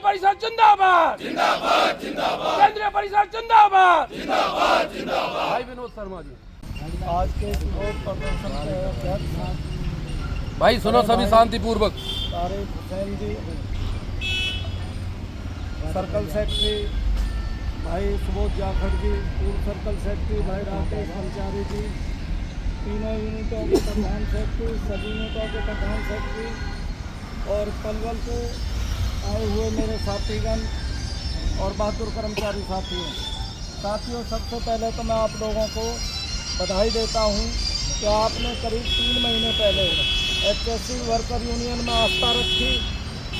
परिषद जिंदाबाद, जिंदाबाद जिंदाबाद, केंद्रीय परिषद जिंदाबाद, जिंदाबाद जिंदाबाद। भाई विनोद शर्मा जी, आज के विरोध प्रदर्शन के अध्यक्ष भाई सुनो सभी शांतिपूर्वक। तारिक हुसैन जी, सर्कल सेक्रेटरी भाई सुबोध जाखड़ जी, पूर्व सर्कल सेक्रेटरी भाई राकेश पंचारी जी, तीनों यूनिटों के प्रधान सेक्रेटरी, सभी यूनिटों के प्रधान सेक्रेटरी और पलवल को आए हुए मेरे साथीगण और बहादुर कर्मचारी साथियों, सबसे पहले तो मैं आप लोगों को बधाई देता हूं कि आपने करीब 3 महीने पहले एचएससी वर्कर यूनियन में आस्था रखी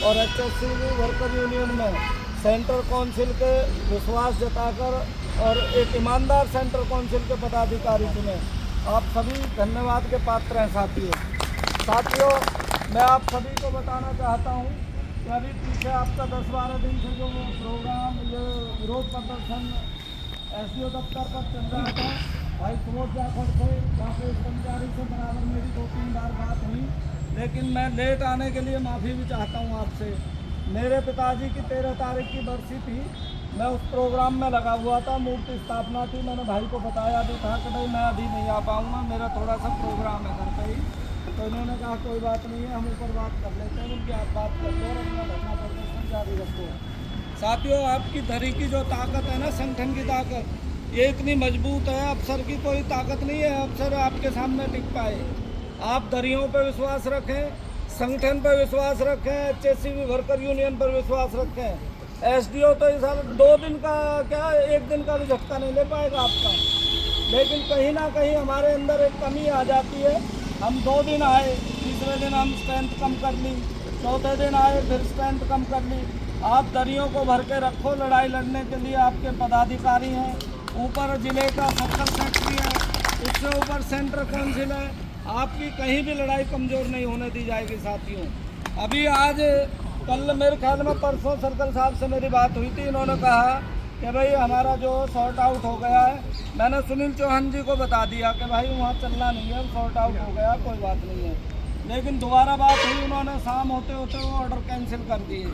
और एचएससी वर्कर यूनियन में सेंट्रल काउंसिल के विश्वास जताकर और एक ईमानदार सेंट्रल काउंसिल के पदाधिकारी चुने। आप सभी धन्यवाद के पात्र हैं साथियों। मैं आप सभी को बताना चाहता हूं कि अभी पीछे आपका 10-12 दिन से जो वो प्रोग्राम, ये विरोध प्रदर्शन एसडीओ दफ्तर पर चल रहा था, भाई सुबोध जाखड़ से, राकेश पंचारी से बराबर मेरी 2-3 बार बात हुई, लेकिन मैं लेट आने के लिए माफ़ी भी चाहता हूं आपसे। मेरे पिताजी की 13 तारीख की बरसी थी, मैं उस प्रोग्राम में लगा हुआ था, मूर्ति स्थापना थी। मैंने भाई को बताया भी था कि भाई मैं अभी नहीं आ पाऊँगा, मेरा थोड़ा सा प्रोग्राम है घर पे ही। तो इन्होंने कहा कोई बात नहीं है, हम ऊपर बात कर लेते हैं, उनकी आप बात कर लो और अपना धरना प्रदर्शन जारी रखो। साथियों, आपकी धरी की जो ताकत है ना, संगठन की ताकत, ये इतनी मजबूत है, अफसर की कोई ताकत नहीं है अफसर आपके सामने टिक पाए। आप दरियों पर विश्वास रखें, संगठन पर विश्वास रखें, एचएससी वर्कर यूनियन पर विश्वास रखें। एसडीओ तो इस 2 दिन का क्या, 1 दिन का भी झटका नहीं ले पाएगा आपका, लेकिन कहीं ना कहीं हमारे अंदर एक कमी आ जाती है। हम 2 दिन आए, तीसरे दिन हम स्ट्रेंथ कम कर ली, चौथे दिन आए फिर स्ट्रेंथ कम कर ली। आप दरियों को भर के रखो, लड़ाई लड़ने के लिए आपके पदाधिकारी हैं, ऊपर जिले का सर्कल सेक्रेटरी है, उससे ऊपर सेंट्रल काउंसिल है। आपकी कहीं भी लड़ाई कमज़ोर नहीं होने दी जाएगी साथियों। अभी आज कल मेरे ख्याल में परसों सर्कल साहब से मेरी बात हुई थी, इन्होंने कहा कि भाई हमारा जो सॉर्ट आउट हो गया है। मैंने सुनील चौहान जी को बता दिया कि भाई वहाँ चलना नहीं है, सॉर्ट आउट हो गया, कोई बात नहीं है। लेकिन दोबारा बात हुई, उन्होंने शाम होते होते वो ऑर्डर कैंसिल कर दिए।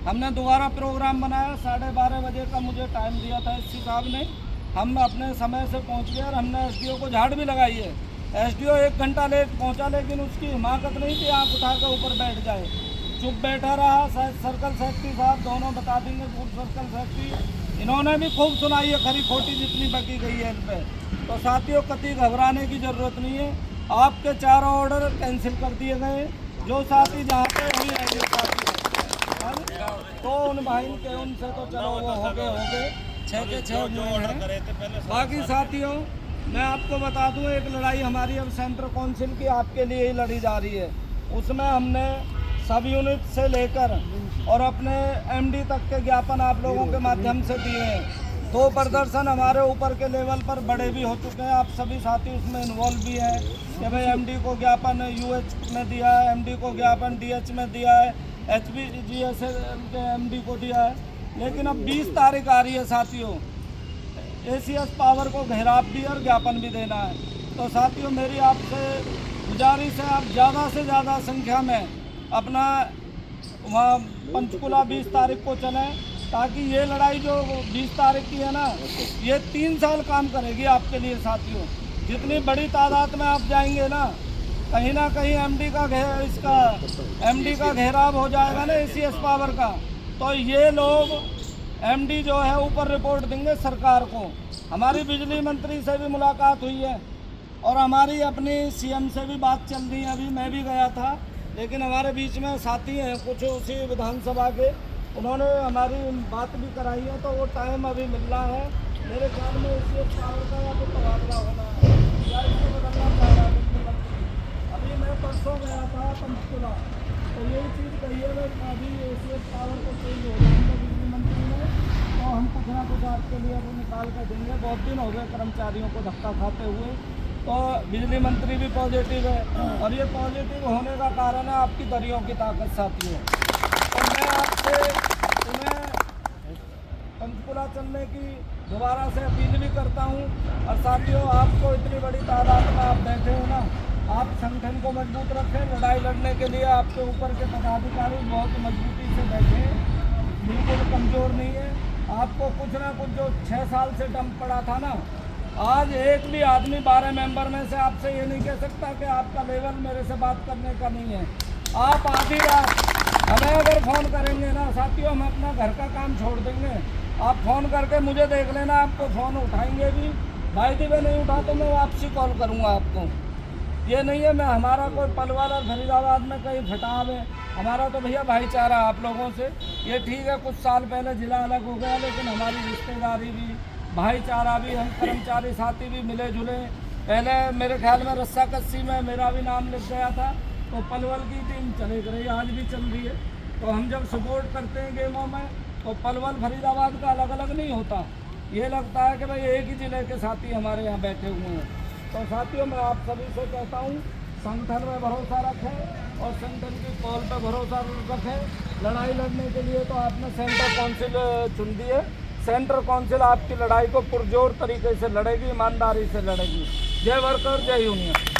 हमने दोबारा प्रोग्राम बनाया, 12:30 बजे का मुझे टाइम दिया था एससी साहब ने। हम अपने समय से पहुँच गए और हमने एसडीओ को झाड़ भी लगाई है। एसडीओ 1 घंटा लेट पहुंचा, लेकिन उसकी हिमाकत नहीं थी आँख उठा कर ऊपर बैठ जाए, चुप बैठा रहा। सर्कल सेक्रेटरी साहब दोनों बता देंगे, पूर्व सर्कल सेक्रेटरी, इन्होंने भी खूब सुनाई है खरी खोटी जितनी बकी गई है इन पर। तो साथियों, कतई घबराने की ज़रूरत नहीं है। आपके 4 ऑर्डर कैंसिल कर दिए गए, जो साथी जहाँ पे हुई है तो उन भाई के उनसे तो चलो वो हो गए 6 के 6 हुए हैं। बाकी साथियों, मैं आपको बता दूं, एक लड़ाई हमारी अब सेंट्रल काउंसिल की आपके लिए ही लड़ी जा रही है। उसमें हमने सब यूनिट से लेकर और अपने एमडी तक के ज्ञापन आप लोगों के माध्यम से दिए हैं। 2 प्रदर्शन हमारे ऊपर के लेवल पर बड़े भी हो चुके हैं, आप सभी साथी उसमें इन्वॉल्व भी हैं कि भाई एमडी को ज्ञापन यूएच में दिया है, एमडी को ज्ञापन डीएच में दिया है, एचबीजीएसएल के एमडी को दिया है। लेकिन अब 20 तारीख आ रही है साथियों, एसीएस पावर को घेराव भी और ज्ञापन भी देना है। तो साथियों, मेरी आपसे गुजारिश है, आप ज़्यादा से ज़्यादा संख्या में अपना वहाँ पंचकुला 20 तारीख को चलें, ताकि ये लड़ाई जो 20 तारीख की है ना, ये 3 साल काम करेगी आपके लिए साथियों। जितनी बड़ी तादाद में आप जाएंगे ना कहीं एमडी का घेराव हो जाएगा ना एसीएस पावर का, तो ये लोग एमडी जो है ऊपर रिपोर्ट देंगे सरकार को। हमारी बिजली मंत्री से भी मुलाकात हुई है और हमारी अपनी सीएम से भी बात चल रही है। अभी मैं भी गया था, लेकिन हमारे बीच में साथी हैं कुछ उसी विधानसभा के, उन्होंने हमारी बात भी कराई है। तो वो टाइम अभी मिल रहा है, मेरे ख्याल में एसीएस पावर का या तो तबादला होना है या इसको बदलना चाह रहा है बिजली मंत्री। अभी मैं परसों गया था पंचकुला, तो यही चीज़ कही है अभी एसीएस पावर को चेंज हो जाएगा बिजली मंत्री ने, तो हम कुछ ना कुछ आपके लिए अभी निकाल कर देंगे। बहुत दिन हो गए कर्मचारियों को धक्का खाते हुए। तो बिजली मंत्री भी पॉजिटिव है और ये पॉजिटिव होने का कारण है आपकी दरियों की ताकत साथियों। तो मैं आपसे तुम्हें पंचकुला चलने की दोबारा से अपील भी करता हूँ। और साथियों, आपको इतनी बड़ी तादाद में आप बैठे हो ना, आप संगठन को मजबूत रखें। लड़ाई लड़ने के लिए आपके ऊपर के पदाधिकारी बहुत मजबूती से बैठे, आपको कुछ ना कुछ जो 6 साल से डंप पड़ा था ना, आज एक भी आदमी 12 मेंबर में से आपसे ये नहीं कह सकता कि आपका लेवल मेरे से बात करने का नहीं है। आप आधी रात हमें अगर फ़ोन करेंगे ना साथियों, हम अपना घर का काम छोड़ देंगे। आप फ़ोन करके मुझे देख लेना, आपको फ़ोन उठाएंगे भी, भाई दिवे नहीं उठा तो मैं वापसी कॉल करूँगा आपको। ये नहीं है मैं हमारा कोई पलवल और फरीदाबाद में कहीं फटाव है, हमारा तो भैया भाईचारा आप लोगों से। ये ठीक है कुछ साल पहले ज़िला अलग हो गया, लेकिन हमारी रिश्तेदारी भी, भाईचारा भी, हम कर्मचारी साथी भी मिले जुले। पहले मेरे ख्याल में रस्सा कस्सी में मेरा भी नाम लिख गया था, तो पलवल की टीम चले रही, आज भी चल रही है। तो हम जब सपोर्ट करते हैं गेमों में तो पलवल फरीदाबाद का अलग अलग नहीं होता, ये लगता है कि भाई एक ही ज़िले के साथी हमारे यहाँ बैठे हुए हैं। तो साथियों मैं आप सभी से कहता हूँ संगठन में भरोसा रखें और संगठन की कॉल पर भरोसा रखें। लड़ाई लड़ने के लिए तो आपने सेंटर काउंसिल चुन दी है, सेंटर काउंसिल आपकी लड़ाई को पुरजोर तरीके से लड़ेगी, ईमानदारी से लड़ेगी। जय वर्कर जय यूनियन।